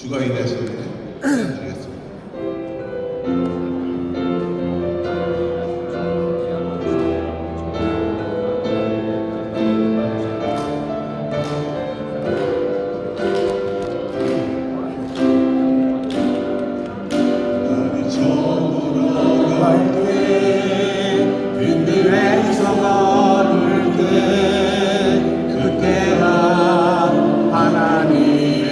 주가 인하시는데 드리겠습니다. 나를 저물어 갈때 빈들에서 걸을 때 그때가 하나님의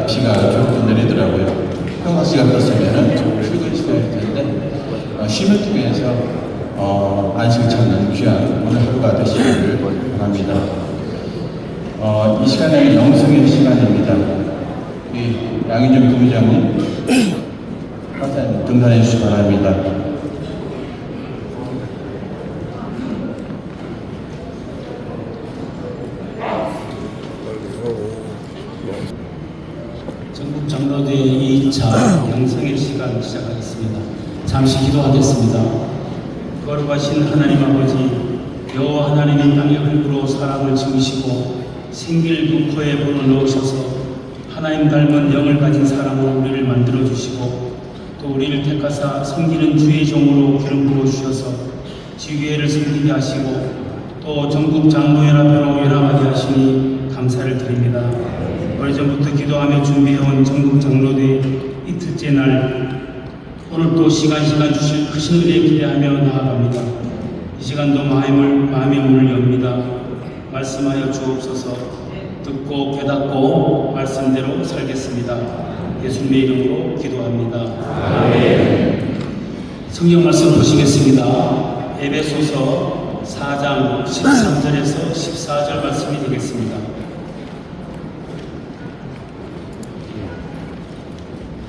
비가 쭉 내리더라고요. 평상시 같았으면 출근시켜야 되는데 쉼을 통해서 안식을 찾는 귀한 오늘 하루가 되시기를 바랍니다. 이 시간에는 영성의 시간입니다. 이 양희정 부부장님 등단해 주시기 바랍니다. 전국 장로대 2차 영성의 시간 시작하겠습니다. 잠시 기도하겠습니다. 거룩하신 하나님 아버지, 여호와 하나님이 땅의 흙으로 사람을 지으시고 생길 눈코에 불을 넣으셔서 하나님 닮은 영을 가진 사람으로 우리를 만들어 주시고 또 우리를 택하사 섬기는 주의 종으로 기름 부어 주셔서 지교회를 섬기게 하시고 또 전국 장로연합회로 연합하게 하시니 감사를 드립니다. 오래전부터 기도하며 준비해온 전국 장로대 이틀째 날 오늘 또 시간 주실 크신 은혜 기대하며 나아갑니다. 이 시간도 마음의 문을 엽니다. 말씀하여 주옵소서. 듣고 깨닫고 말씀대로 살겠습니다. 예수님의 이름으로 기도합니다. 아멘. 성경 말씀 보시겠습니다. 에베소서 4장 13절에서 14절 말씀이 되겠습니다.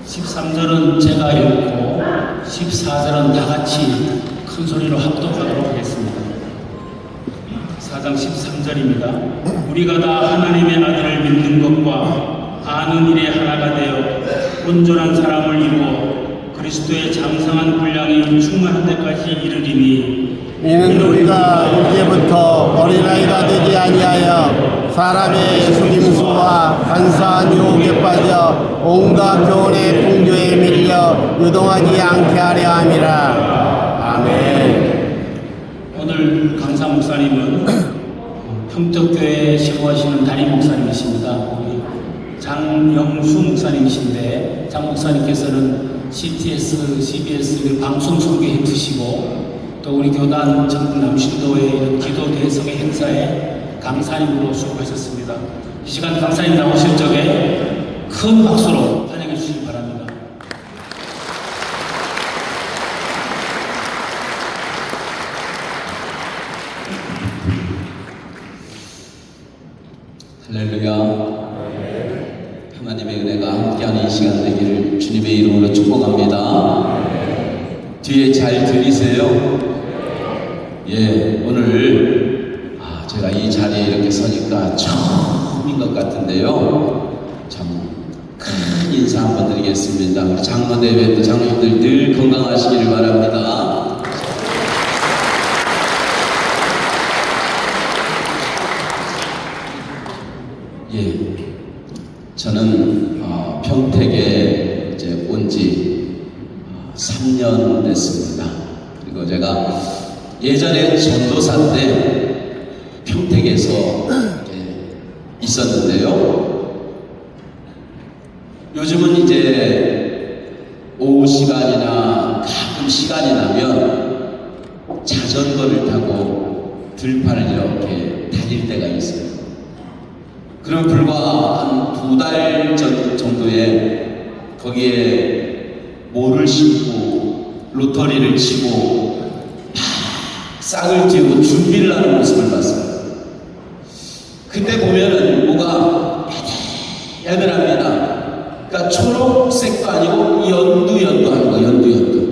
13절은 제가 읽고 14절은 다 같이 큰 소리로 합독하도록 하겠습니다. 4장 13절입니다. 우리가 다 하나님의 아들을 믿는 것과 아는 일에 하나가 되어 온전한 사람을 이루어 그리스도의 장성한 분량이 충만한 데까지 이르리니 이는 우리가 이제부터 어린아이가 되지 아니하여 사람의 속임수와 간사한 유혹에 빠져 온갖 교훈의 풍조에 밀려 유동하지 않게 하려 함이라. 아멘. 오늘 강사 목사님은 평택교회 신고하시는 담임 목사님이십니다. 우리 장영수 목사님이신데 장 목사님께서는 CTS, CBS 방송 소개해 주시고 또 우리 교단 전국 남신도의 이런 기도 대성의 행사에 강사님으로 수고하셨습니다. 이 시간 강사님 나오실 적에 큰 박수로 환영해 주시기 바랍니다. 할렐루야. 하나님의 은혜가 함께하는 이 시간 되기를 주님의 이름으로 축복합니다. 뒤에 잘 들리세요? 예, 오늘 제가 이 자리에 이렇게 서니까 처음인 것 같은데요. 참 큰 인사 한번 드리겠습니다. 우리 장로대회 또 장로님들 늘 건강하시기를 바랍니다. 예, 저는 평택에 이제 온 지 3년 됐습니다. 그리고 제가 예전에 전도사 때 평택에서 있었는데요. 요즘은 이제 오후 시간이나 가끔 시간이 나면 자전거를 타고 들판을 이렇게 다닐 때가 있어요. 그럼 불과 한 2달 전 정도에 거기에 모를 심고 로터리를 치고 싹을 틔우고 준비를 하는 모습을 봤어요. 그때 보면은 뭐가 야들합니다. 그러니까 초록색도 아니고 연두하는 거, 연두.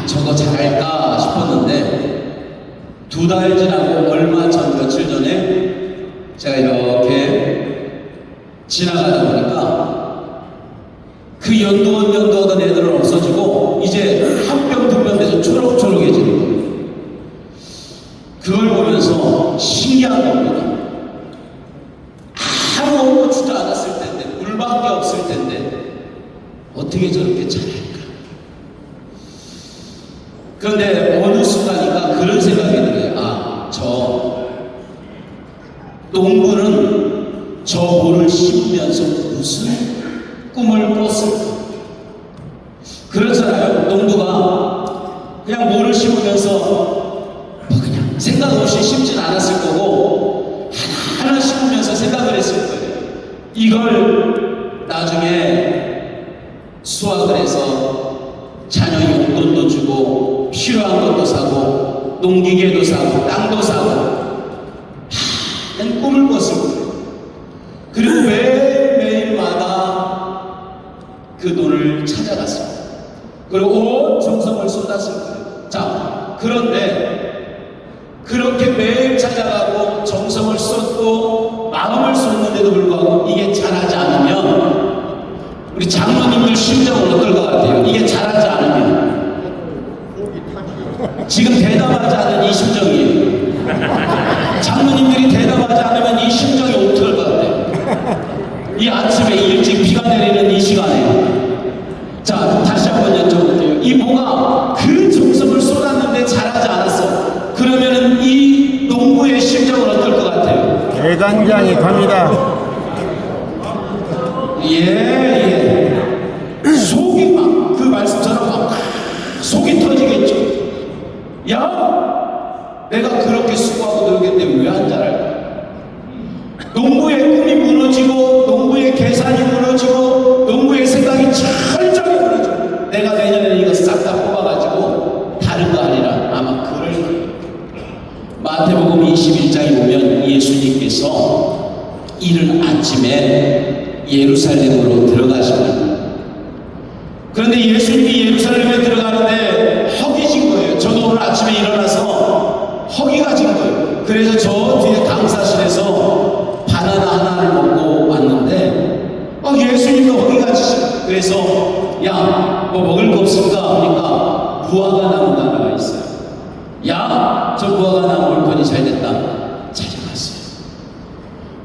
저거 잘할까 싶었는데 2달 지나고 얼마 전 며칠 전에 제가 이렇게 지나가다 보니까 그 연두하던 애들은 없어지고 이제 한 뼘, 2뼘 돼서 초록초록해지는 거예요. 그걸 보면서 신기한 겁니다. 아무것도 주지 않았을 텐데, 물밖에 없을 텐데 어떻게 저렇게 잘할까? 그런데 어느 순간인가 그런 생각이 들어요. 저 농부는 저 모를 심으면서 무슨 꿈을 꿨을까? 그렇잖아요. 농부가 그냥 모를 심으면서 그냥 생각 없이 심진 않았을 거고 하나 심으면서 생각을 했을 거예요. 이걸 나중에 수확을 해서 자녀 용돈도 주고 필요한 것도 사고 농기계도 사고 땅도 사고 많은 꿈을 꿨을 거예요. 그리고 매일매일마다 그 돈을 찾아갔습니다. 그리고 온 정성을 쏟았을 거예요. 자, 그런데 그렇게 매일 찾아가고 정성을 쏟고 마음을 쏟는데도 불구하고 이게 잘하지 않으면 우리 장로님들 심정은 어떨 것 같아요? 이게 잘하지 않으면 지금 대답하지 않는 이 심정이에요. 장로님들이 대답하지 않으면 이 심정이 어떨 것 같아요? 이 아침에 일찍 비가 내리는 이 시간에. 자, 다시 한번 여쭤볼게요. 이 모가 그 정성을 쏟았는데 잘하지 않았어. 그러면은 이 농부의 심정은 어떨 것 같아요? 대간장이 갑니다. 예. 속이 막 그 말씀처럼 막 속이 터지겠죠. 야, 내가 그렇게 수고하고 놀겠는데 왜 안 자랄까? 농부의 꿈이 무너지고 농부의 계산이 무너지고 농부의 생각이 철저히 무너지고 내가 내년에 이거 싹 다 뽑아가지고 다른 거 아니라 아마 그럴 거예요. 마태복음 21장에 보면 예수님께서 이른 아침에 예루살렘으로 들어가십니다. 그런데 예수님이 예루살렘에 들어가는데 허기 진 거예요. 저도 오늘 아침에 일어나서 허기가 진 거예요. 그래서 저 뒤에 강사실에서 바나나 하나를 먹고 왔는데 예수님도 허기가 지시고 그래서 야, 뭐 먹을 거 없습니까? 하니까 무화과 나무가 하나 있어요. 야, 저 무화과 나무 올 거니 잘 됐다. 찾아갔어요.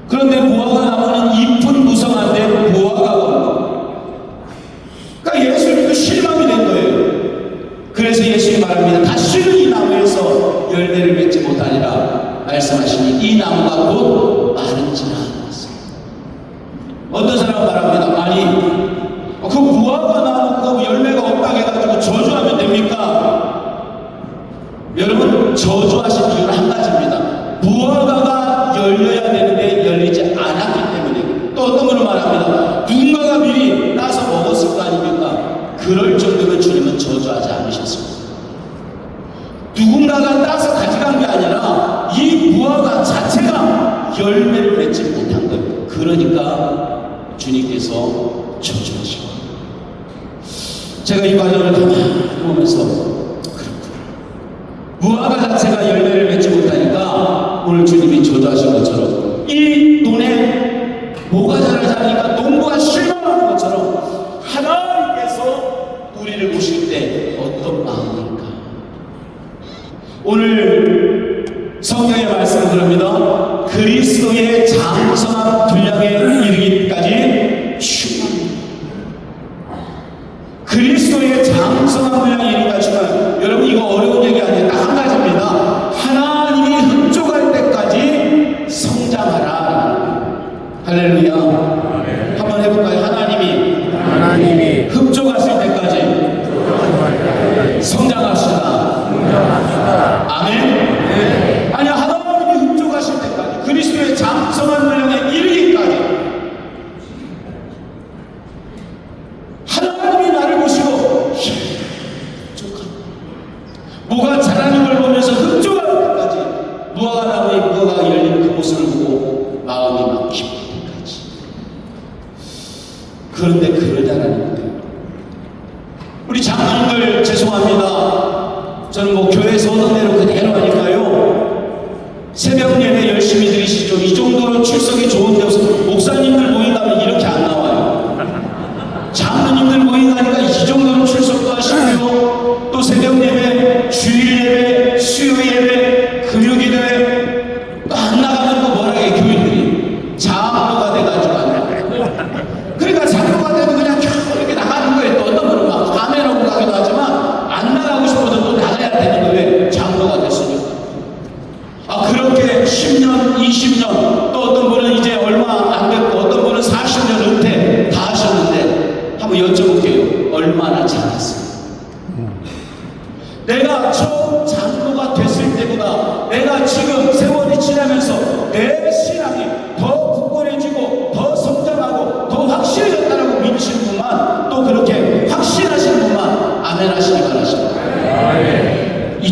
그런데 무화과 나무는 잎은 무성한데 무화과가 없고 그러니까 예수님도 실망이 된 거예요. 그래서 예수님이 말합니다. 다시는 이 나무에서 열매를 맺지 못하리라 말씀하시니 이 나무가 곧 마른지라 하셨어요. 어떤 사람은 말합니다. 아니 그 무화과 나무가 열매가 없다고 해가지고 저주하면 됩니까? 여러분 저주하신 이유는 한 가지입니다. 무화과가 열려야 되는데 열리지 않았기 때문에. 또 어떤 분은 말합니다. 누군가가 미리 따서 먹었을 거 아닙니까? 그럴 정도면 주님은 저주하지 않으셨습니다. 누군가가 따서 가져간 게 아니라 이 무화과 자체가 열매를 맺지 못한 거예요. 그러니까 주님께서 저주하신 거예요. 제가 이 과정을 가만히 보면서 그렇구나. 무화과 자체가 열매를 맺지 못하니까 오늘 주님이 저주하신 것처럼 이 논에 뭐가 자라지 않으니까 농부가 실망하는 것처럼 하나님께서 우리를 보실 때 어떤 마음일까? 오늘 성경의 말씀을 들읍니다. 그리스도의 장성한 분량에 이르기까지 충만합니다. 그리스도의 장성한 분량에 이르기까지 충만. 여러분 이거 어려운 얘기 아니에요. 딱 한 가지입니다. 하나님이 흡족할 때까지 성장하라. 할렐루야. 한번 해볼까요? 하나님이 흡족하실 때까지 성장합시다. 아멘. 아니 하나님이 흡족하실 때까지 그리스도의 장성한 분량에 이르기까지 하나님이 나를 보시고 흡족하다. 뭐가 자라는 걸 보면서 흡족할 때까지 무화과 나무에 무화과가 열린 그 모습을 보고 마음이 막 기쁠 때까지. 그런데 그러다라는 거예요. 우리 장로님들 죄송합니다. 저는 뭐 교회에서 오는 대로 그대로 하니까요. 새벽 예배 열심히 드리시죠. 이 정도로 출석이 좋은 데 없어. 목사님들 모임 가면 이렇게 안 나와요. 장로님들 모임 가니까 이 정도로 출석도 하시고요. 또 새벽 예배, 주일 예배, 수요 예배, 금요기도회 또 안 나가면 또 뭐라 해 교인들이 장로가 돼가지고 안 나가요. 그러니까 장로가 돼도 그냥 이렇게 나가는 거예요. 또 어떤 분은 막 밤에 놓고 가기도 하지만 안 나가고 싶어도 또 나가야 되는 거예요. 장로가 됐으니까. 그렇게 10년, 20년, 또 어떤 분은 이제 얼마 안 됐고, 어떤 분은 40년 은퇴 다 하셨는데, 한번 여쭤볼게요. 얼마나 잘했어요? 내가 처음 장로가 됐을 때보다 내가 지금 세월이 지나면서 내 신앙이 더 굳건해지고 더 성장하고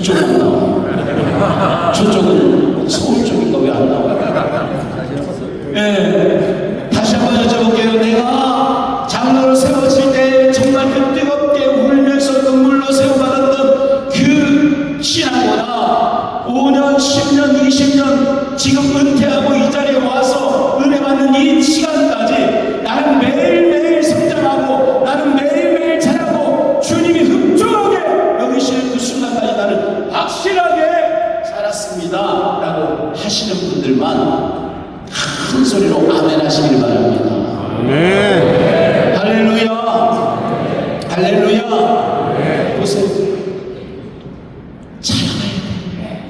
이쪽만 나와요. 저쪽은 서울 쪽인가 왜 안 나와요? 예, 다시 한번 여쭤볼게요. 내가 장로로 세워질 때 정말 그 뜨겁게 울면서 눈물로 세워받았던 그 신앙보다 5년, 10년, 20년 지금 은퇴하고 이 자리에 와서 은혜 받는 이 시간까지 나는 매일매일 성장하고 나는 매일매일 자라고 주님이 흡족하게 여기시는 그 순간까지 나는 확실하게 살았습니다 라고 하시는 분들만 큰 소리로 아멘 하시길 바랍니다. 네. 할렐루야. 할렐루야. 보세요. 자라가야 돼.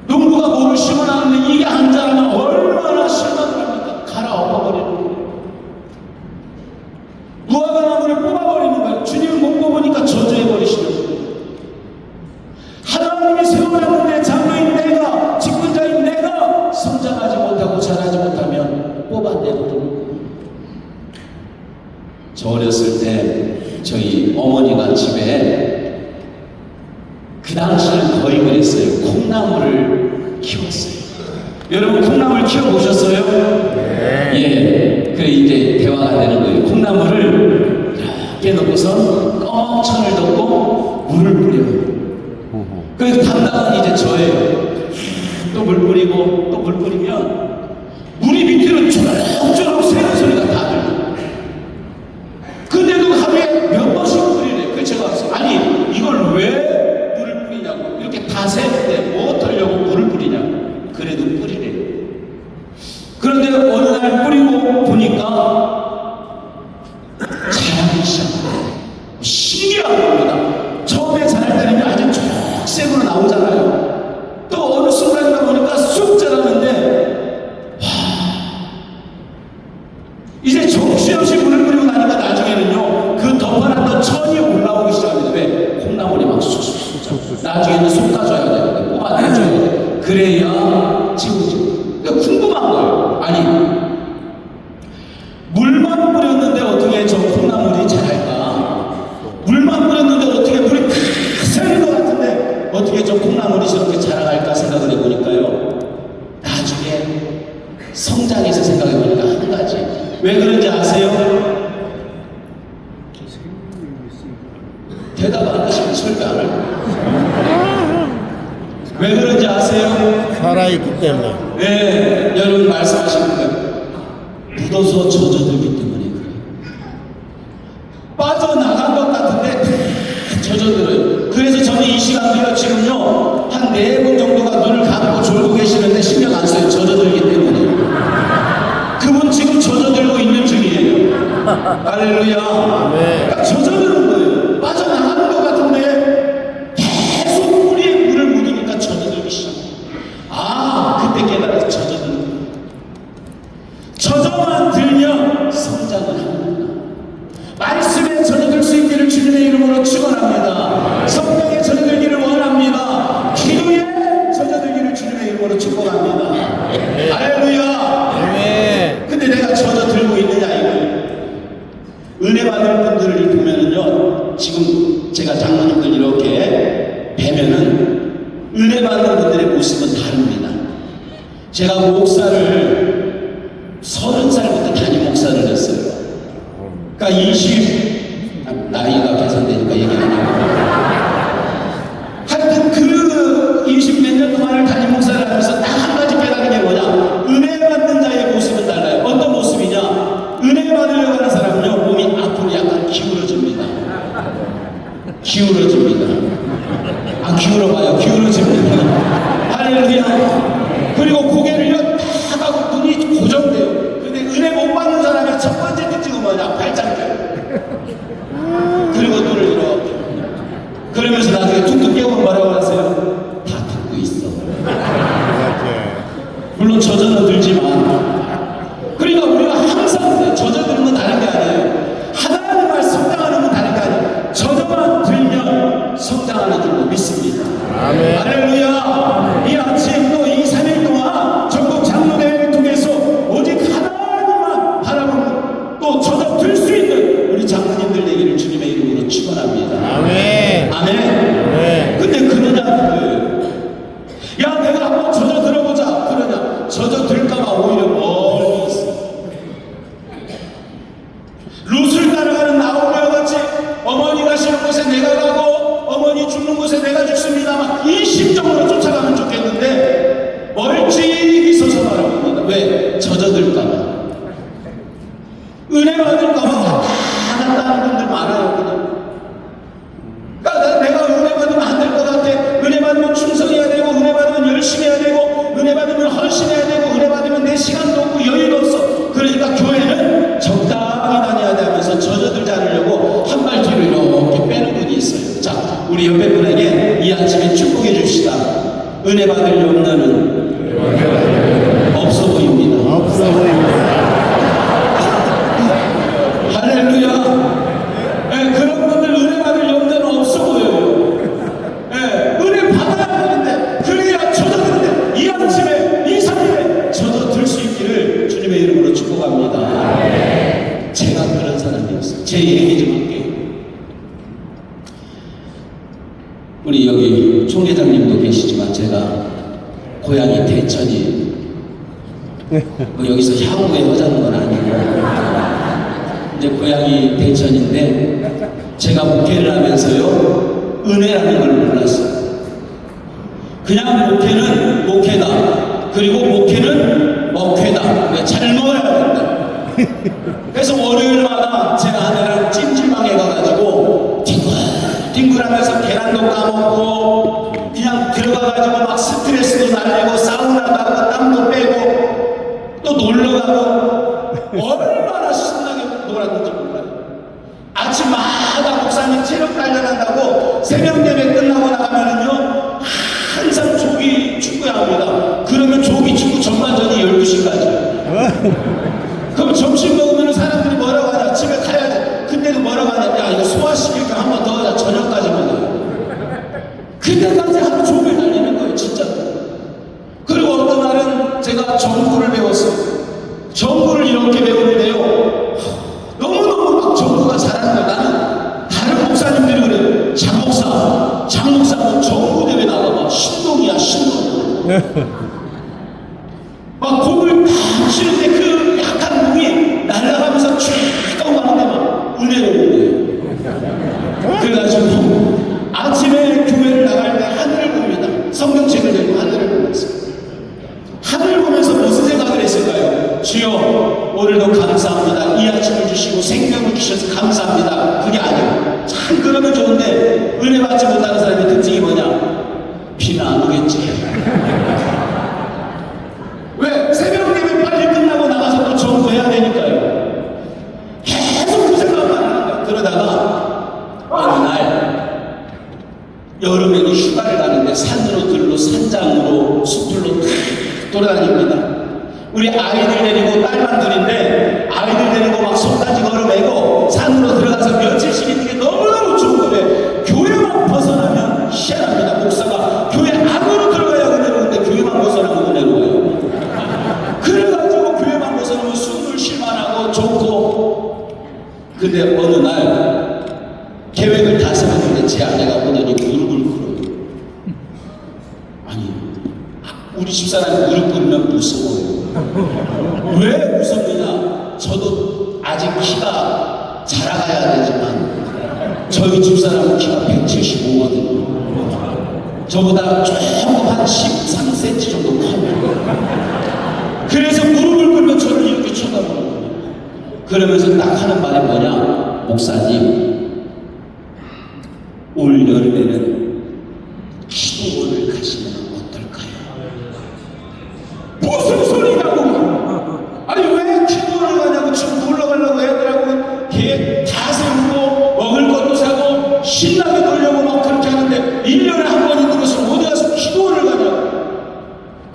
농부가 뭐를 심어놨는데 이게 안 자라면 얼마나 실망합니까? 갈아 엎어버리는 거예요. 무화과 나무를 뽑아버리는 거예요. 주님을 못 뽑으니까 저주해버리시는 거예요. 하나님이 세워놨는데 장로인 내가, 직분자인 내가 성장하지 못하고 자라지 못하면 뽑아내거든요. 저 어렸을 때 저희 어머니가 집에 그 당시는 거의 그랬어요. 콩나물을 키웠어요. 여러분 콩나물 키워보셨어요? 네. 예. 그래 이제 대화가 되는 거예요. 콩나물을 이렇게 넣고서 꼭 천을 덮고 물을 뿌려요. 그 담당은 이제 저예요. 또 물 뿌리고 또 물 뿌리면 물이 밑으로 쪼록쪼록 새는 소리가 다 들려요. 근데도 하루에 몇 번씩 뿌리래요. 그래서 제가 아니 이걸 왜 물을 뿌리냐고 이렇게 다 새는데 뭐 어떠려고 물을 뿌리냐고 그래도 뿌리래요. 그런데 어느 날 뿌리고 보니까 자라기 시작해요. 신기한 겁니다. 처음에 자랄 때는 아주 초록색으로 나오잖아요. 또 어느 순간인가 보니까 쑥 자라는데 이제 정신없이 물을 뿌리고 나니까 나중에는요 그 덮어놨던 천이 올라오기 시작합니다. 왜? 콩나물이 막 쑥쑥쑥 나중에는 솎아줘야 되는데 뽑아내줘야 돼. 그래야 채우지. 그러니까 궁금한 거예요. 아니 물만 뿌렸는데 어떻게 저 콩나물이 자랄까? 물만 뿌렸는데 어떻게 물이 다 새는 것 같은데 어떻게 저 콩나물이 저렇게 자라갈까 생각을 해보니까요. 나중에 성장해서 생각해보니까 한 가지. 왜 그런지 아세요? 대답 안 하시면 설교 안 할거예요. 왜 그런지 아세요? 살아있기 때문에. 네, 여러분 말씀하시는 거예요. 묻어서 젖어들기 때문에 그래요. 빠져나간 것 같은데 다 젖어들어요. 그래서 저는 이 시간도요 지금요 한 4분 정도가 눈을 감고 졸고 계시는데 신경 안 써요. 젖어들기 때문에. 그분 지금 젖어들고 있는 중이에요. 할렐루야. 네. 딱 젖어드는 거예요. 빠져나가는 것 같은데 계속 뿌리에 물을 묻으니까 젖어들기 시작해요. 아, 그때 깨달아서 젖어드는 거예요. 젖어만 들면 성장을 합니다. 말씀에 젖어들 수 있기를 주님의 이름으로 축원합니다. 성령에 젖어들기를 원합니다. 기도에 젖어들기를 주님의 이름으로 축복합니다. 할렐루야. 네. 근데 내가 젖어들고 있느냐 이거예요. 은혜 받을 분들을 보면은요 지금 제가 장로님들 이렇게 뵈면은 은혜 받는 분들의 모습은 다릅니다. 제가 목사를 30살부터 담임 목사를 했어요. 그러니까 나이가 계산되니까 얘기 안 해요. 하여튼 그 20 몇 년 동안을 담임 목사를 하면서 딱 한 가지 깨달은 게 뭐냐? 은혜 받는 자의 모습은 달라요. 어떤 모습이냐? 은혜 받으려고 하는 사람은요 몸이 앞으로 약간 기울어집니다. 기울어집니다. 아 기울어봐요. 기울어집니다. 할렐루야. 그리고 고개를요 딱 하고 눈이 고정돼요. 근데 은혜 못 받는 사람의 첫 번째 특징은 뭐냐? 발작 껴요. 그리고 눈을 이렇게 그러면서 나중에 툭툭 깨우면 뭐라고 하세요? 다 듣고 있어. 물론 젖어는 들지만 그러니까 우리가 항상 젖어드는 건 다른 게 아니에요. 하나님 말씀 성장하는 건 다른 게 아니에요. 젖어만 들면 성장하는 줄로 믿습니다. 아멘. 할렐루야. 이 아침 또 이 3일 동안 전국 장로대회를 통해서 오직 하나님만 바라보는 또 젖어들 수 있는 우리 장로님들 되기를 주님의 이름으로 축원합니다. 아멘. 아멘. 네. 근데 일정으로 쫓아가면 좋겠는데 멀찍이 서서 바라봅니다. 왜? 젖어들까봐. 은혜 받을까봐 왔다 갔다 하는 분들 많아요. 그냥. 그러니까 내가 은혜 받으면 안 될 것 같아. 은혜 받으면 충성해야 되고, 은혜 받으면 열심히 해야 되고, 은혜 받으면 헌신해야 되고, 은혜 받으면 내 시간도 없고 여유도 없어. 그러니까 교회는 적당히 다녀야 돼 하면서 젖어들지 않으려고 한 발 뒤로 이렇게 빼는 분이 있어요. 자, 우리 옆에 분에게 이 아침에 축복해 줍시다. 은혜 받을 염려는 없어 보입니다. 없어 보입니다. 할렐루야. 예, 그런 분들 은혜 받을 염려는 없어 보여요. 예, 은혜 받아야 되는데, 그래야 젖어드는데, 이 아침에, 이 사람에 젖어들 수 있기를 주님의 이름으로 축복합니다. 제가 그런 사람이었어요. 제 얘기 좀 할게요. 우리 여기 총회장님도 계시지만 제가 고향이 대천이에요. 뭐 여기서 향후에 하자는 건 아니고 이제 고향이 대천인데 제가 목회를 하면서요 은혜라는 걸 몰랐어요. 그냥 목회는 목회다. 그리고 목회는 먹회다. 왜? 잘 먹어야 된다. 그래서 월요일마다 제 아내랑 찜질방에 가가지고 뒹굴하면서 계란도 까먹고 그냥 들어가가지고 막 스트레스도 날리고 사우나 가고 땀도 빼고 또 놀러가고 얼마나 신나게 놀았는지 몰라요. 아침마다 목사님 체력 단련한다고 새벽 예배 끝나고 나가면은요 항상 조기 축구야 합니다. 그러면 조기 축구 전반전이 12시까지. 그럼 점심 먹으면 사람들이 뭐라고 하냐? 집에 가야지. 그때도 뭐라고 하냐? 야, 이거 소화시킬까? 한 번 더 하자. 저녁까지 먹어요. 그때까지 하루 종일 달리는 거예요, 진짜. 그리고 어떤 날은 제가 정구를 배웠어요. 정구를 이렇게 배우는데요. 너무너무 막 정구가 잘하는 거예요. 나는 다른 목사님들이 그래요. 장목사 뭐 정구대회 나가봐. 신동이야, 신동. 막 공을 탁 치는데 그 약한 공이 날아가면서 쭉 가는데 막 은혜로운 거예요. 그래가지고 아침에 교회를 나갈 때 하늘을 봅니다. 성경책을 들고 하늘을 보면서. 하늘을 보면서 무슨 생각을 했을까요? 주여 오늘도 감사합니다. 이 아침을 주시고 생명을 주셔서 감사합니다. 그게 아니에요. 참 그러면 좋은데 은혜 받지 못하는 사람의 특징이 뭐냐? 비는 안 오겠지. 왜? 새벽 예배 빨리 끝나고 나가서 또 전도해야 되니까요. 계속 그 생각만 하는 거야. 그러다가 어느 날 여름에는 휴가를 가는데 산으로 들로 산장으로 숲으로 돌아다닙니다. 우리 아이들 데리고 딸만 둘인데 아이들 데리고 막 손까지 걸어매고 산으로 들어가서 며칠씩 있는 게 너무너무 좋은 거예요. 교회만 벗어나면 희한합니다. 목사가 교회 안으로 들어가야 은혜로운데 교회만 벗어나면 은혜로워요. 그래가지고 교회만 벗어나면 숨을 쉴만하고 좋고. 근데 어느 날 계획을 다 세웠는데 제 아내가 보더니 무릎을 꿇어요. 아니 우리 집사람이 무릎 꿇으면 무서워요. 왜 무섭느냐? 저도 아직 키가 자라가야 되지만 저희 집사람은 키가 175거든요. 저보다 조금 한 13cm 정도 커요. 그래서 무릎을 꿇으면 저를 이렇게 쳐다보는 거예요. 그러면서 딱 하는 말이 뭐냐? 목사님, 올 여름에는 기도원을 가시면 어떨까요? 무슨 소리냐고! 아니 왜 기도원을 가냐고. 지금 놀러 가려고 애들하고 계획 다 세우고 먹을 것도 사고 신나게 놀려고 막 그렇게 하는데 1년에 한 번 있는 것을 어디 가서 기도원을 가냐고.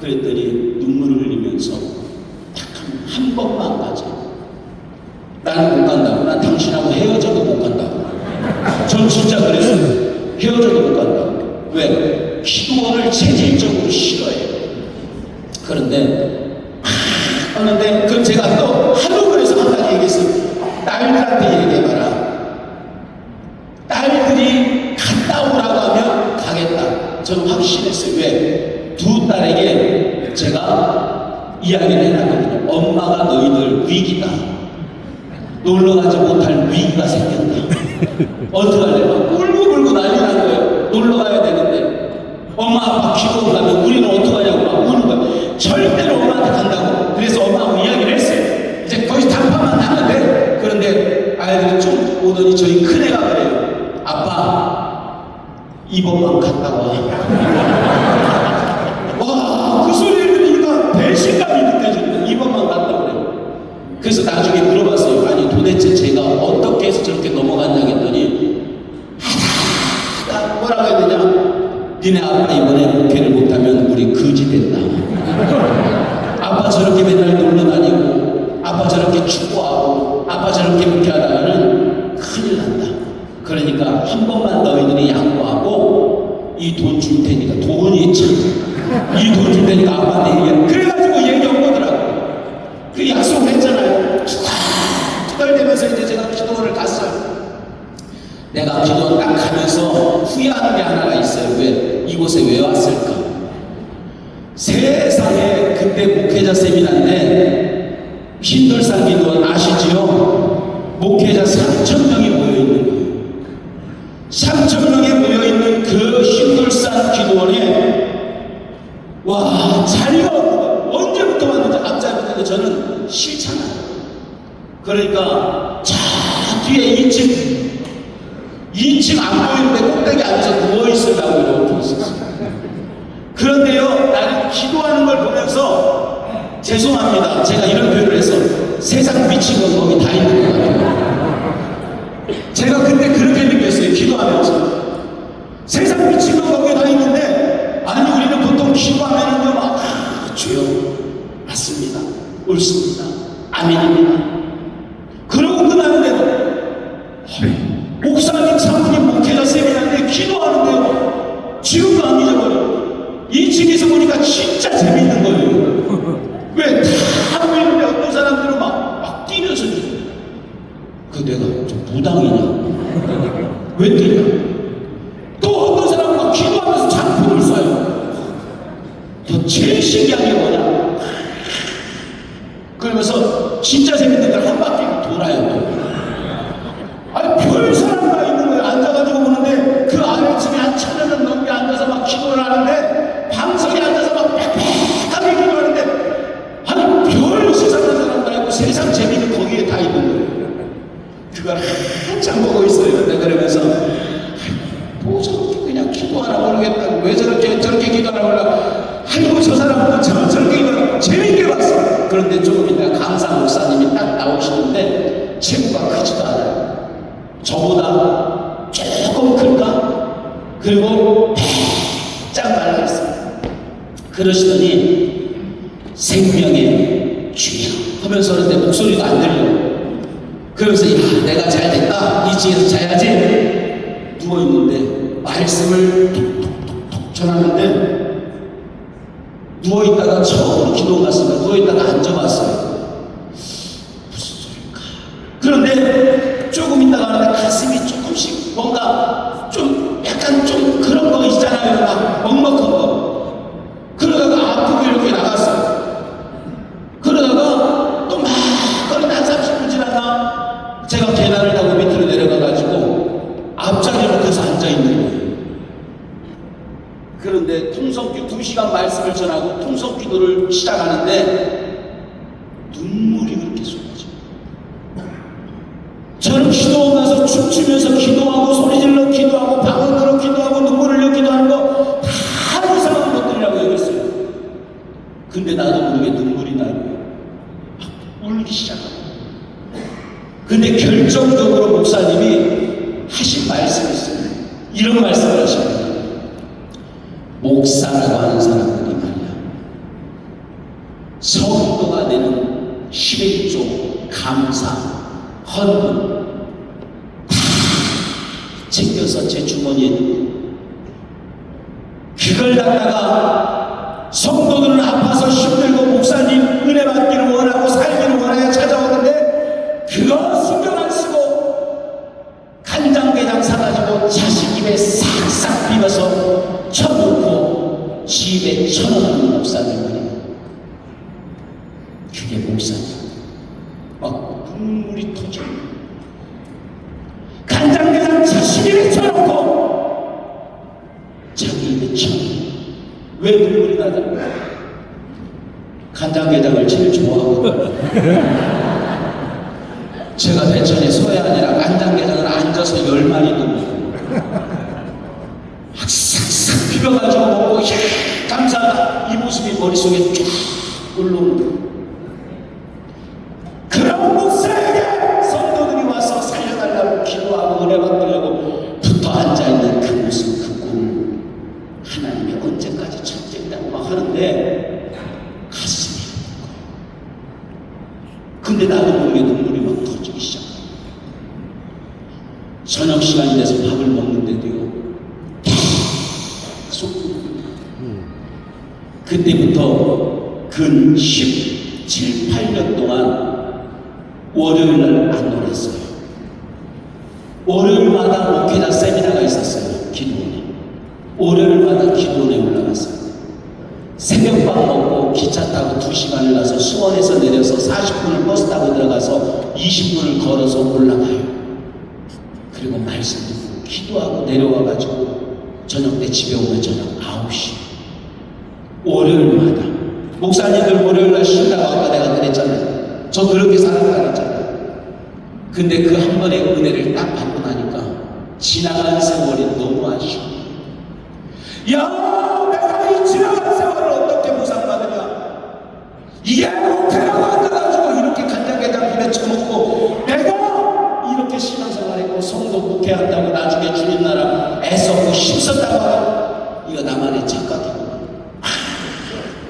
그랬더니 눈물을 흘리면서 딱 한 번만 가자. 나는 못 간다고. 난 당신하고 헤어져도 못 간다고. 전 진짜 그랬어요. 헤어져도 못 간다고. 왜? 기도원을 체질적으로 싫어해요. 그런데 하는데 그럼 제가 또 하도 그래서 한 가지 얘기했어요. 딸들한테 얘기해봐라. 딸들이 갔다 오라고 하면 가겠다. 저는 확신했어요. 왜? 두 딸에게 제가 이야기를 해놨거든요. 엄마가 너희들 위기다. 놀러 가지 못할 위기가 생겼다. 어떡할래? 막 울고 불고 난리 난 거예요. 놀러 가야 되는데 엄마 아빠 지방 가면 우리는 어떡하냐고 막 우는 거야. 절대로 엄마한테 간다고. 그래서 엄마하고 이야기를 했어요. 이제 거의 단판만 나는데, 그런데 아이들이 좀 오더니 저희 큰애가 그래요. 아빠, 이번만 갔다 와. 와, 그 소리를 들으니까 배신감이 느껴지는데 이번만 갔다 그래요. 그래서 나중에 물어봤어요. 아니 도대체 제가 어떻게 해서 저렇게 넘어갔냐 했더니 하다 뭐라고 해야 되냐, 니네 아빠 이번에 목회를 못하면 우리 거지 된다. 아빠 저렇게 맨날 놀러 다니고 아빠 저렇게 축구하고 아빠 저렇게 목회하다가는 큰일 난다. 그러니까 한 번만 너희들이 양보하고 이 돈 줄 테니까, 돈이 참 이 돈 줄 테니까 아빠한테 얘기해. 그래가지고 얘기 온 거더라고. 그 약속을 했잖아요. 투덜대면서 이제 제가 기도원을 갔어요. 내가 기도원 딱 가면서 후회하는 게 하나가 있어요. 왜 이곳에 왜 왔을까? 세상에 그때 목회자 세미나인데 신돌산 기도원 아시지요? 목회자 3,000명이 모여있는 거예요. 3,000명이 모여있는 그 신돌산 기도원에 와, 자리가 없는 거예요. 언제부터 왔는지 앞자리인데 저는 싫잖아요. 그러니까 저 뒤에 2층 안 보이는데 꼭대기 앉아서 누워있으려고 이렇게 있었어요. 그런데요, 나는 기도하는 걸 보면서 죄송합니다. 제가 이런 표현을 해서 세상 미친 건 거기 다 있는 것 같아요. 제가 그때 그렇게 느꼈어요. 기도하면서 세상 미친 건 거기 다 있는데, 아니 우리는 보통 기도하면은요 막 주여 맞습니다, 옳습니다, 아멘입니다. 그러고 끝나는데도 목사님, 사모님, 목회자 세미나인데 기도하는데요 지금도 안 잊어버려요. 2층에서 보니까 진짜 재밌는 거예요. 왜 다 보이는데 어떤 사람들은 막 뛰면서 그 내가 좀 무당이냐, 왜 뛰냐. 또 어떤 사람은 막 기도하면서 작품을 써요. 또 제일 신기한 게 뭐냐, 그러면서 진짜 재밌는 걸 한 바퀴 돌아요. 또 아니 별 사람 다 있는 거예요. 앉아가지고 보는데 그 아래층에 한 1,000년 넘게 앉아서 막 기도를 하는데, 방석에 앉아서 막 빽빽하게 기도하는데, 아니 별 세상에 사람 다 있고 세상 재미는 거기에 다 있는 거예요. 그걸 한참 보고 있어요. 내가 그러면서 뭐 저렇게 그냥 기도하나 모르겠다고, 왜 저렇게 기도하나 몰라. 아이고 저 사람은 저렇게 기도하나 재밌게 봤어. 그런데 조금 있다가 강사 목사님이 딱 나오시는데 체구가 크지도 않아요. 저보다 조금 클까? 그리고 쫙 말랐어요. 그러시더니 생명의 주여 하면서 그런데 목소리도 안 들려. 그러면서 야, 내가 잘 됐다, 2층에서 자야지. 누워있는데 말씀을 톡톡톡톡 전하는데, 누워있다가 처음으로 기도 갔습니다. 누워있다가 앉아봤어요. 무슨 소리일까? 그런데 조금 있다가 하는데 가슴이 조금씩 뭔가 좀 약간 좀 그런 거 있잖아요. 막 먹먹한 거. 그러다가 아프고 이렇게 나갔어요. 그러다가 또 막 거리다 30분 지나가 제가 계단을 타고 밑으로 내려가가지고 앞자리로 가서 앉아있는 거예요. 그런데 통성기 2시간 말씀을 전하고 통성기도를 시작하는데 눈물이 그렇게 쏟아져요. 저는 기도원 가서 춤추면서 기도하고 소리질러 기도하고 방언으로 기도하고 눈물을 흘려 기도하는 거 다 이상한 것들이라고 얘기했어요. 근데 나도 모르게 눈물이 나요. 막 울기 시작하고. 근데 결정적으로 목사님이 하신 말씀이 있어요. 이런 말씀을 하십니다. 목사라고 하는 사람들이 말이야, 성도가 되는 11조 감사, 헌금 다 챙겨서 제 주머니에 넣고, 그걸 갖다가 성도들은 아파서 힘들고 목사님 은혜 받기를 원하고 살기를 원하여 찾아오는데, 그거 신경 안 쓰고 간장게장 사가지고 자식 입에 싹싹 비벼서 쳐놓고 집에 쳐놓는 목사님 말이에요. 그게 목사님. 막 눈물이 터져. 간장게장 자식 입에 쳐놓고 자기 입에 쳐놓고. 왜 눈물이 나죠? 간장게장을 제일 좋아하거든요. 제가 대천에 서해안이라 간장게장을 앉아서 10마리 듭니다. 싹싹 비벼가지고 먹고 이야 감사하다 이 모습이 머릿속에 쫙 올라오는 거예요. 그런 목사에게 성도들이 와서 살려달라고 기도하고 은혜 받으려고 붙어 앉아있는 그 모습 그 꿈을 하나님이 언제까지 찾겠다고 막 하는데 가슴이 아픈 거예요. 근데 나도 모르게 눈물이 막 터지기 시작해요. 저녁 시간이 돼서 밥을 먹는데도요 계속 그때부터 근 17, 8년 동안 월요일날 안 놀았어요. 월요일마다 목회자 세미나가 있었어요. 기도원에. 월요일마다 기도원에 올라갔어요. 새벽밥 먹고 기차 타고 2시간을 가서 수원에서 내려서 40분을 버스 타고 들어가서 20분을 걸어서 올라가요. 그리고 말씀 듣고 기도하고 내려와가지고 저녁 때 집에 오면 저녁 9시. 월요일마다. 목사님들 월요일날 쉰다고 아까 내가 그랬잖아요. 저 그렇게 살았다 그랬잖아요. 근데 그 한 번의 은혜를 딱 받고 나니까 지나간 세월이 너무 아쉬워. 야, 내가 이 지나간 세월을 어떻게 보상받으냐? 이게 목회라고 앉아가지고 이렇게 간장게장 비벼 처먹고 내가 이렇게 신앙생활했고 성도 목회한다고 나중에 주님 나라 애썼고 힘썼다고 하고 이거 나만의 착각이구나.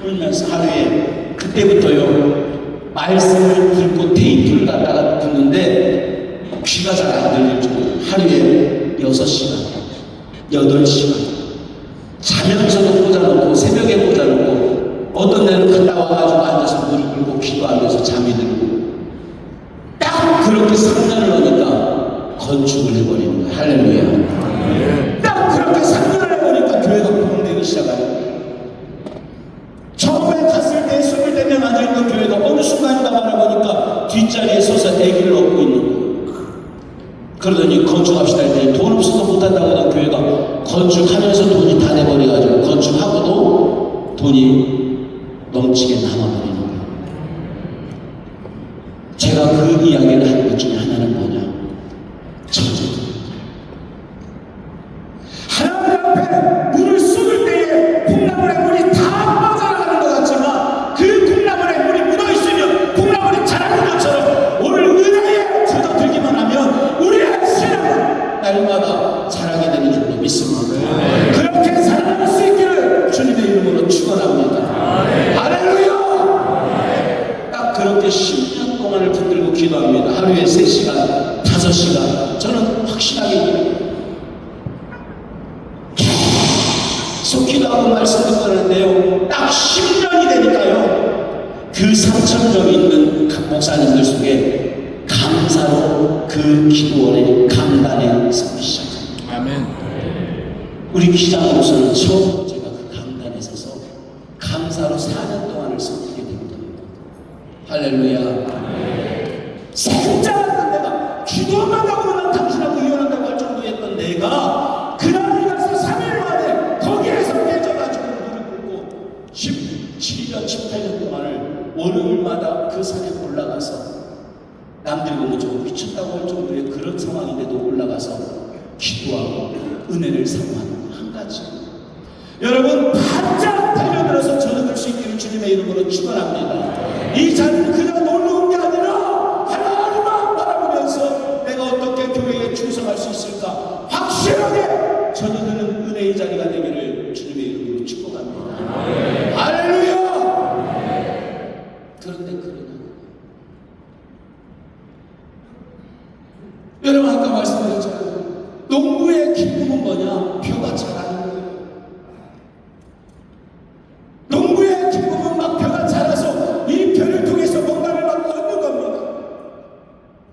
울면서 하루에 그때부터요 말씀을 듣고 테이프를 갖다가 듣는데 귀가 잘 안 들릴 정도로 하루에 6시간, 8시간 자면서도 꽂아놓고 새벽에 꽂아놓고 어떤 날은 갔다 와가지고 앉아서 무릎 꿇고 기도하면서 잠이 들고 딱 그렇게 3년을 하니까 건축을 해버리는 거야. 할렐루야. 딱 그렇게 3년을 해보니까 교회가 부흥되기 시작하는 거야. 처음에 갔을 때 20명 앉아있는 교회가 어느 순간인가 바라보니까 뒷자리에 서서 아기를 업고 있는 거예요. 그러더니 건축합시다 했더니 돈 없어서 못한다고 하던 교회가 건축하면서 돈이 다 돼버려가지고 건축하고도 돈이 넘치게 남아버리는 거예요. 제가 그 이야기를 하는 것 중에 하나는 뭐냐? 저주도 하나님 앞에 물을 쏟을 때에 콩나물의 물이 다 빠져나가는 것 같지만 그 콩나물의 물이 묻어있으면 콩나물이 자라는 것처럼 오늘 은혜에 젖어들기만 하면 우리의 신앙은 날마다 자라게 되는 줄로 믿습니다. 그렇게 살아갈 수 있기를 주님의 이름으로 축원합니다. 할렐루야. 딱 그렇게 10년 동안을 붙들고 기도합니다. 하루에 3시간, 5시간 저는 확실하게 계속 기도하고 말씀 듣고 하는데요 딱 10년이 되니까요 그 3,000점 있는 각 목사님들 속에 감사로 그 기도원의 강단에 서기 시작합니다. 아멘. 우리 기장으로서는 처음으로 제가 그 강단에 서서 감사로 4년 동안을 섬기게 됩니다. 할렐루야. 생자였던 내가 기도만 하고 난 당신하고 이혼한다고 할 정도였던 내가 그날 가서 3일 만에 거기에서 깨져가지고 무릎 꿇고 17년, 18년 동안을 월요일마다 그 산에 올라가서 남들 보면 좀 미쳤다고 할 정도의 그런 상황인데도 올라가서 기도하고 은혜를 사모하는 한 가지. 여러분 바짝 달려들어서 전해줄 수 있기를 주님의 이름으로 축원합니다. 이 자리는 그냥 놀러 온 게 아니라 하나님만 바라보면서 내가 어떻게 교회에 충성할 수 있을까 확실하게 전해드는 은혜의 자리가 되기를 주님의 이름으로 축복합니다. 할렐루야. 그런데 그러나 여러분 아까 말씀드렸잖아요. 농부의 기쁨은 뭐냐? 벼가 자라는 거예요. 농부의 기쁨은 막 벼가 자라서 이 벼를 통해서 뭔가를 막 얻는 겁니다.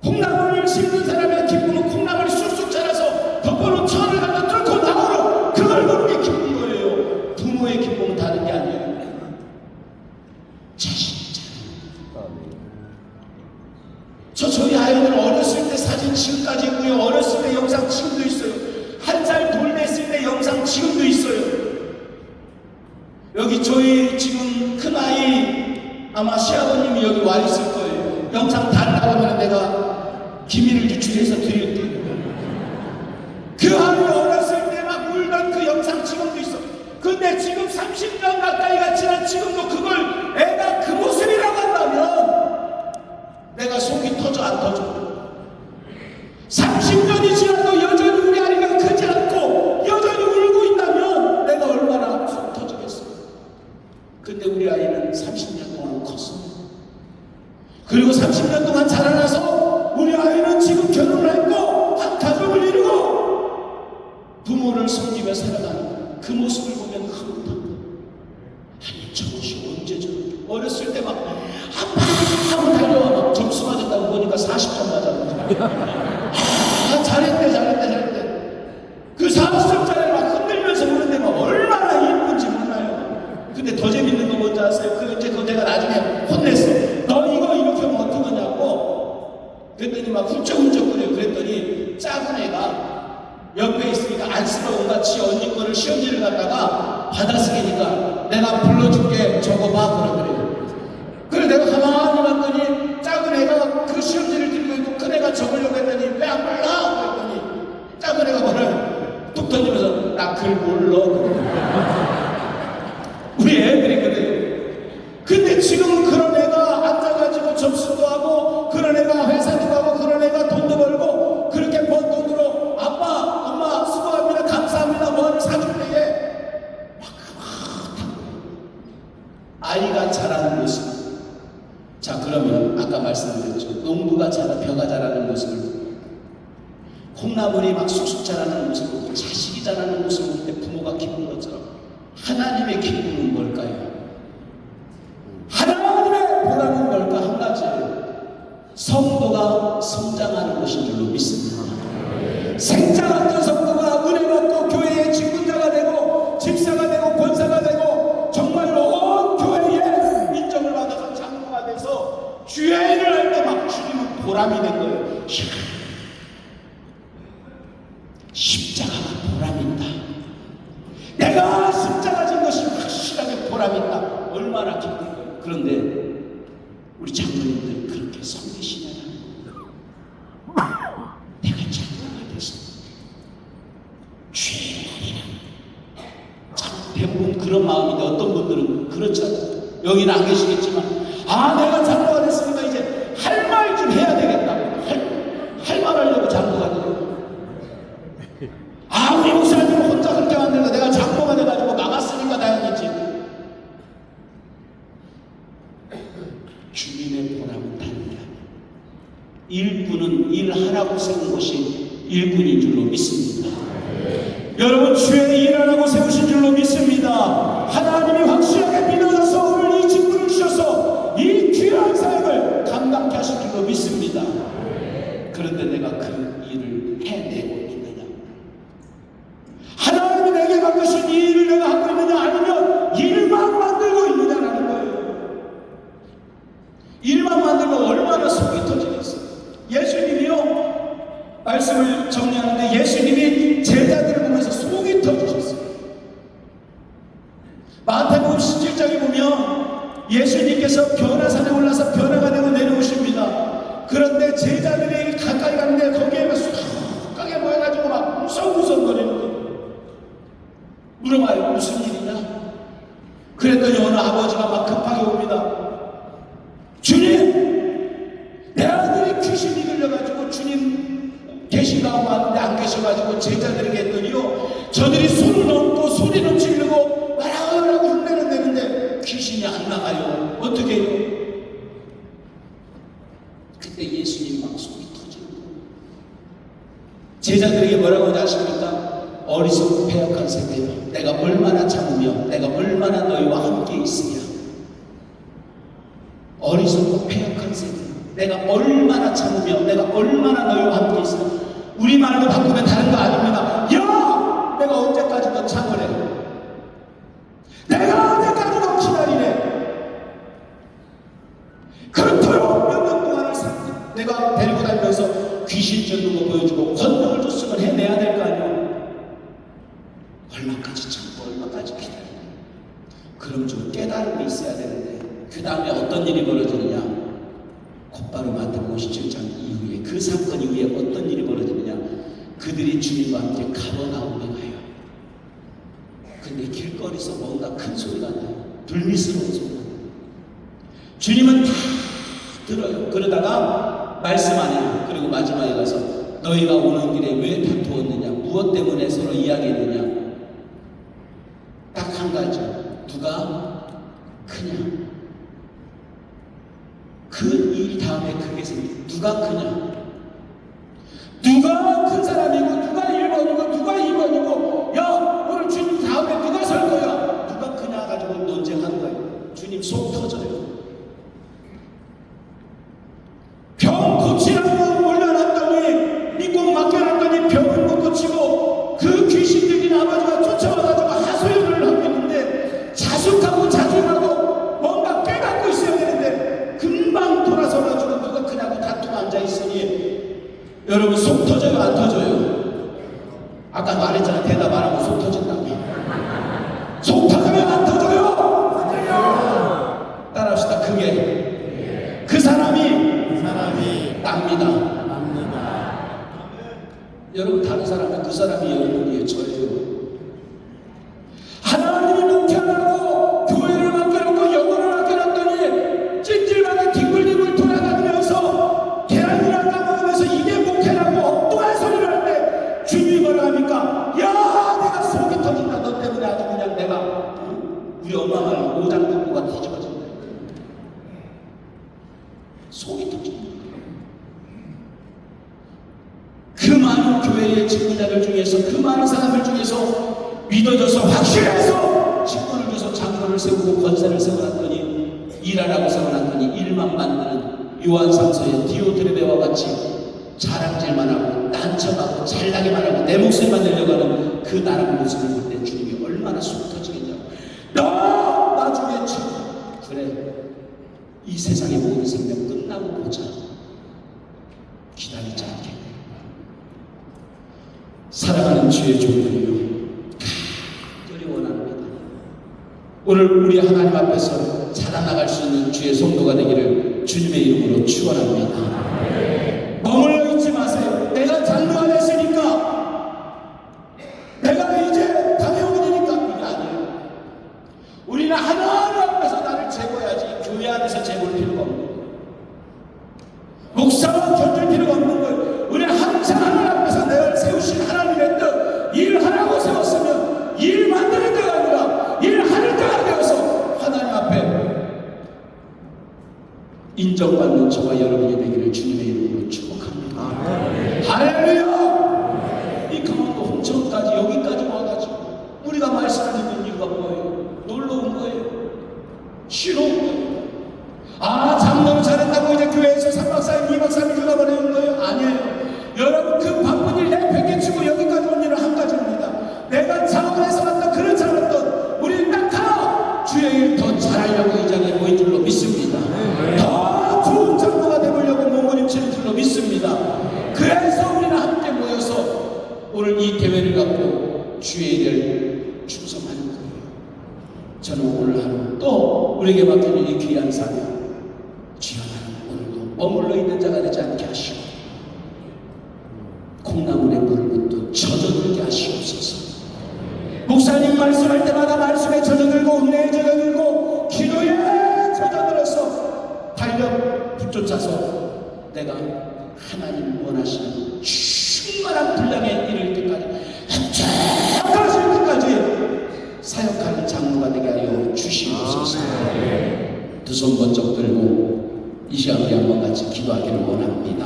콩나물을 심는 사람의 기쁨은 콩나물이 쑥쑥 자라서 덮어놓은 천을 갖다 뚫고 나오는 그걸 보는 게 기쁜 거예요. 부모의 기쁨은 다른 게 아니에요. 자식 저희 아이들 어렸을 때 사진 지금까지 있고요. 어렸을 때 영상 지금도 있어요. 1살 돌 됐을 때 영상 지금도 있어요. 여기 저희 지금 큰아이 아마 시아버님이 여기 와 있을 거예요. 영상 달라고 하면 내가 기밀을 유출해서 드릴게요. 그 아이 어렸을 때 막 울던 그 영상 지금도 있어. 근데 지금 30년 가까이가 지난 지금도 그걸 애가 그 모습이라고 한다면 내가 속이 터져 안 터져? 30년이 지나도 여전히 우리 아이가 크지 않고 여전히 울고 있다면 내가 얼마나 속 터지겠어. 근데 우리 아이는 30년 동안 컸어. 그리고 30년 동안 자라나서 우리 아이는 지금 결혼을 했고 한 가족을 이루고 부모를 섬기며 살아가는 그 모습을 보면 흐뭇하고, 아니 저것이 언제 저렇게 어렸을 때 막 아빠 달려와 막 점수 맞았다고 보니까 40점 맞았거든. 아 잘했대. 그 40점짜리 막 흔들면서 보는데 막 얼마나 예쁜지 몰라요. 근데 더 재밌는 거 뭔지 아세요? 그거 내가 나중에 혼냈어. 너 이거 이렇게 하면 어떡하냐고. 그랬더니 막 훌쩍훌쩍거려요. 그랬더니 작은 애가 옆에 있으니까 안쓰러운가 지 언니 거를 시험지를 갖다가 받아쓰기니까 내가 불러줄게 적어봐 그러더래요. 그래서 내가 가만히 봤더니 작은 애가 그 시험지를 들고 있고 큰 애가 적으려고 했더니 왜 안 몰라? 그랬더니 작은 애가 뭐를 뚝 던지면서 나 글 몰라. 우리 애들이 그래요. 근데 지금 그런 애가 앉아가지고 접수도 하고 그런 애가 회사도 가고 그런 애가 돈도 벌고 그렇게 번 돈으로 아빠 엄마 수고합니다 감사합니다 뭘 사줄 때에 아이가 자라는 모습. 자 그러면 아까 말씀드렸죠. 농부가 자라 벼가 자라는 모습을 콩나물이 막 쑥쑥 자라는 모습을 보고 자식이 자라는 모습을 볼 때 부모가 기쁜 것처럼 하나님의 기쁨은 뭘까요? 하나님의 보람은 뭘까? 한 가지예요. 성도가 성장하는 것인 줄로 믿습니다. 생장했던 성도가 은혜 받고 교회의 직분자가 되고 집사가 되고 권사가 되고 정말 온 교회에 인정을 받아서 장로가 돼서 주의 일을 할 때 막 주님은 보람이 된 거예요. 십자가가 보람이 있다. 내가 십자가 진 것이 확실하게 보람이 있다. 얼마나 기쁜 거예요. 그런데 우리 장로님들 그렇게 섬기시냐는 내가 장로가 됐어. 주의 날이라. 참 대부분 그런 마음인데 어떤 분들은 그렇잖아요. 여기는 안 계시겠지만 내가 장로가 됐으니까 이제 할 말 좀 해야 되겠다. 할 말 하려고 장로가 되고 우리 목사님은 혼자 그렇게 만들고 내가 장로가 돼가지고 막았으니까 다행이지. 주님의 보람은 다르다. 일꾼은 일하라고 세운 것이 일꾼인 줄로 믿습니다. 여러분 주의 일하라고 세우신 줄로 믿습니다. 하나님이 확실하게 믿어져서 오늘 이 직분을 주셔서 이 귀한 사역을 감당케 하신 줄로 믿습니다. 그런데 내가 그 일을 해내고 있느냐? 하나님이 내게 맡기신 이 일을 내가 하고 있느냐 아니면 일만 만들고 있느냐라는 거예요. 일만 만들면 얼마나 속이 터지겠어요. 예수님이요 말씀을 정리하는데 예수님이 제자들을 보면서 속이 터지셨어요. 마태복음 17장에 보면 예수님께서 변화산에 올라서 변화가 되고 내려오십니다. 그런데 제자들이 가까이 가는데 거기에 쑥 가게 모여가지고 막 우성우성거리는 거예요. 물어봐요. 무슨 일이냐? 그랬더니 어느 아버지가 막 급하게 옵니다. 주님! 내 아들이 귀신이 들려가지고 주님 계신가 하고 왔는데 안 계셔가지고 제자들에게 했더니요 저들이 손을 얹고 소리를 지르고 말하라고 흉내를 내는데 귀신이 안 나가요. 어떻게 해요? 그때 예수님이 막 속이 터지는 거예요. 제자들에게 뭐라고 하지 아십니까? 어리석고 패역한 세대야. 내가 얼마나 참으며 내가 얼마나 너희와 함께 있으랴. 어리석고 패역한 세대. 내가 얼마나 참으며 내가 얼마나 너희와 함께 있으랴. 우리말로 바꾸면 다른 거 아닙니다. 야! 내가 언제까지 너 참으래? 내가 언제까지 너 기다리래? 그렇도록 몇 년 동안을 내가 데리고 다니면서 귀신 쫓는 거 보여주고 권능을 줬으면 해내야 될 거 아니야. 얼마까지 참고 얼마까지 기다리고 그럼 좀 깨달음이 있어야 되는데 그 다음에 어떤 일이 벌어지느냐? 곧바로 마태복음 17장 이후에 그 사건 이후에 어떤 일이 벌어지느냐? 그들이 주님과 함께 가버나움에 가요. 근데 길거리에서 뭔가 큰 소리가 나요. 불미스러운 소리가 나요. 주님은 다 들어요. 그러다가 말씀 안 해요. 그리고 마지막에 가서 너희가 오는 길에 왜 다투었느냐? 무엇 때문에 서로 이야기했느냐? 딱 한 가지. 누가 크냐? 그 일 다음에 그게 생겨. 누가 크냐? 누가 큰 사람이고 누가 1번이고 누가 2번이고 야 오늘 주님 다음에 누가 설 거야? 누가 크냐 가지고 논쟁하는 거예요. 주님 속 터져요. 병 고치라고 올려놨더니 믿고 맡겨놨더니 병을 못 고치고 그 귀신 들린 아버지가 쫓아와가지고 하소연을 하고 있는데 자숙하고 자중하고 뭔가 깨닫고 있어야 되는데 금방 돌아서가지고 누가 크냐고 다투고 앉아있으니 여러분 속 터져요 안 터져요? 아까 말했잖아. 대답 안 하고 속 터진다고. 속 터져요 안 터져요? 따라합시다. 크게. 그 사람이 납니다. 여러분 다른 사람은 그 사람이 여러분이에요. 저예요. 하나님이 목회하라고 교회를 맡겨놓고 영혼을 맡겨놨더니 찜질방에 뒹굴뒹굴 돌아다니면서 계란이나 까먹으면서 이게 목회라고 엉뚱한 소리를 할 때 주님이 뭐라 합니까? 야 내가 속이 터진다. 너 때문에 아주 그냥 내가 우리 엄마 말 오장육부가 뒤집어진다. 속이 터진다. 그 많은 교회의 직분자들 중에서 그 많은 사람들 중에서 믿어져서 확실해서 직분을 줘서 장로를 세우고 권사를 세워놨더니 일하라고 세워놨더니 일만 만드는 요한상서의 디오드레베와 같이 자랑질만 하고 난처하고 잘나게만 하고 내 목소리만 내려가는 그 나라 모습을 볼 때 주님이 얼마나 속 터지겠냐고. 너 나중에 참 그래 이 세상의 모든 생명 끝나고 보자. 기다리지 않게. 사랑하는 주의 종들이요 간절히 원합니다. 오늘 우리 하나님 앞에서 자라나갈 수 있는 주의 성도가 되기를 주님의 이름으로 축원합니다. 머물러 있지 마세요. 내가 장로가 됐으니까 내가 이제 담임원이니까 이게 아니에요. 우리는 하나님 앞에서 나를 제거해야지 교회 안에서 제거할 필요가 없는 거예요. 목사와 견줄 필요가 없는 거예요. 우리는 항상 하나님 앞에서 내가 세우신 하나님의 뜻 일하라고 세웠으면 일 만드는 데가 아니라 일하는 데가 되어서 하나님 앞에 인정받는 저와 여러분이 되기를 주님의 이름으로 축복합니다. 할렐루야. 이 강원도 홍천까지 여기까지 와가지고 우리가 말씀을 듣는 이유가 뭐예요? 놀러 온 거예요. 쉬러 온 거예요. 아 장로를 잘했다고 이제 교회에서 3박 4일 2박 3일 흘러버리는 거예요? 아니에요. 여러분 그 바쁜 일 내팽개치고 여기까지 온 일은 한 가지입니다. 내가 자원해서 왔던 그렇지 않았던 우리는 딱 하나 주의 일 더 잘하려고 이 자리에 모인 줄로 믿습니다. 더 좋은 장로가 되보려고 몸부림치는 줄로 믿습니다. 그래서 우리는 함께 모여서 오늘 이 대회를 갖고 주의 일을 충성하는 거예요. 저는 오늘 하루 또 우리에게 맡겨진 이 귀한 사명 주여 나는 오늘도 머물러 있는 자가 되지 않게 하시고 콩나물에 물을 붓듯 젖어들게 하시옵소서. 목사님 말씀할 때마다 말씀에 젖어들고 은혜에 젖어들고 기도에 젖어들어서 달력 붙쫓아서 내가 하나님 원하시는 충만한 분량에 이를 때까지 합쳐질 때까지 사역하는 장로가 되게 하여 주시옵소서. 두 손 번쩍 들고 이 시간 우리 한번 같이 기도하기를 원합니다.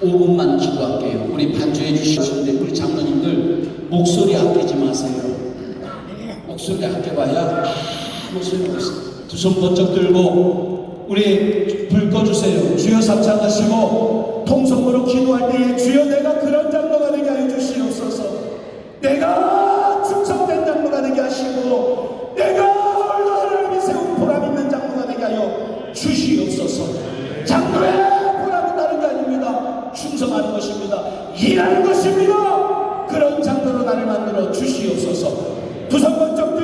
5분만 기도할게요. 우리 반주해 주시는데 우리 장로님들 목소리 아끼지 마세요. 목소리 아껴봐야 아무 소용없어요. 두 손 번쩍 들고 우리 불 꺼주세요. 주여 삼창하시고 통성으로 기도할 때에 주여 내가 그런 장로가 되게 하여 주시옵소서. 내가 충성된 장로가 되게 하시고 내가 하나님이 세운 보람 있는 장로가 되게 하여 주시옵소서. 장로의 보람은 다른 게 아닙니다. 충성하는 것입니다. 일하는 것입니다. 그런 장로로 나를 만들어 주시옵소서. 두 손 번쩍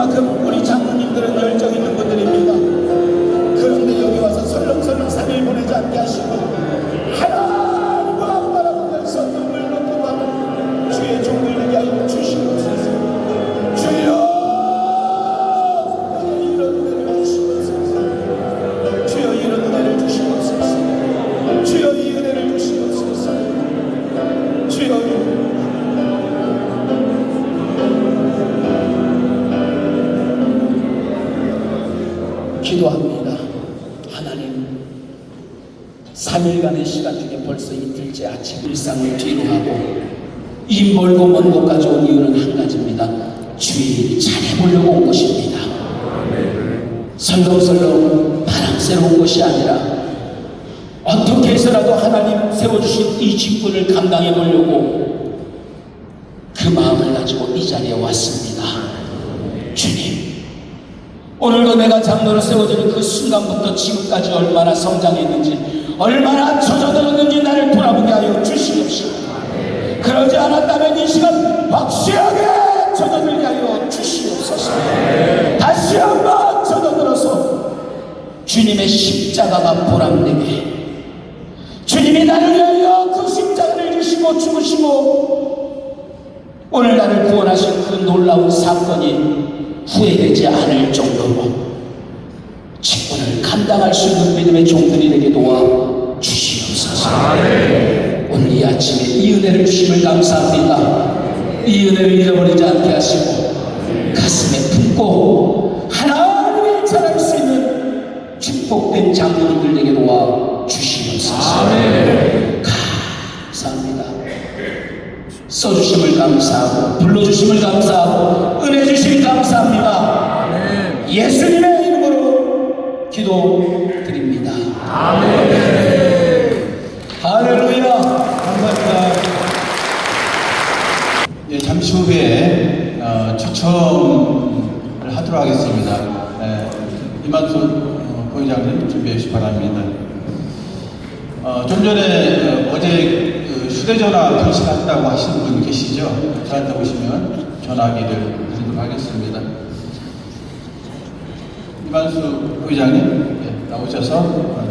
그만큼 우리 장로님들은 열정 있는 분들입니다. 그런데 여기 와서 설렁설렁 3일 보내지 않게 하시고 하나님과 바라보면서 눈물 놓고 가는 주의 종들에게 하여 주시옵소서. 주여 이런 은혜를 주시옵소서. 주여 이런 은혜를 주시옵소서. 주여 이 은혜를 주시옵소서. 주여 기도합니다. 하나님 3일간의 시간 중에 벌써 이틀째 아침 일상을 뒤로 하고 이 멀고 먼 곳까지 온 이유는 한 가지입니다. 주의 잘해보려고 온 것입니다. 설렁설렁 바람새로운 것이 아니라 어떻게 해서라도 하나님 세워주신 이 직분을 감당해 보려고 그 마음을 가지고 이 자리에 왔습니다. 주님, 오늘도 내가 장로로 세워지는 그 순간부터 지금까지 얼마나 성장했는지, 얼마나 젖어들었는지 나를 돌아보게 하여 주시옵시고, 그러지 않았다면 이 시간 확실하게 젖어들게 하여 주시옵소서. 다시 한번 젖어들어서 주님의 십자가가 보람되게, 주님이 나를 위하여 그 십자가를 지시고 죽으시고 오늘 나를 구원하신 그 놀라운 사건이 후회되지 않을 정도로 직분을 감당할 수 있는 믿음의 종들이 되게 도와 주시옵소서. 오늘 이 아침에 이 은혜를 주심을 감사합니다. 이 은혜를 잃어버리지 않게 하시고 가슴에 품고 하나님을 전할 수 있는 축복된 장로님들 되게 도와 주시옵소서. 감사합니다. 써주심을 감사하고 불러주심을 감사하고 은혜 주심 감사합니다. 예수님의 이름으로 기도드립니다. 할렐루야. 감사합니다. 예, 잠시 후에 추첨을 하도록 하겠습니다. 이만수 부회장님 준비해 주시기 바랍니다. 좀 전에 어제 휴대전화 분실했다고 하시는 분 계시죠? 저한테 오시면 전화기를 드리도록 하겠습니다. 이만수 부회장님 나오셔서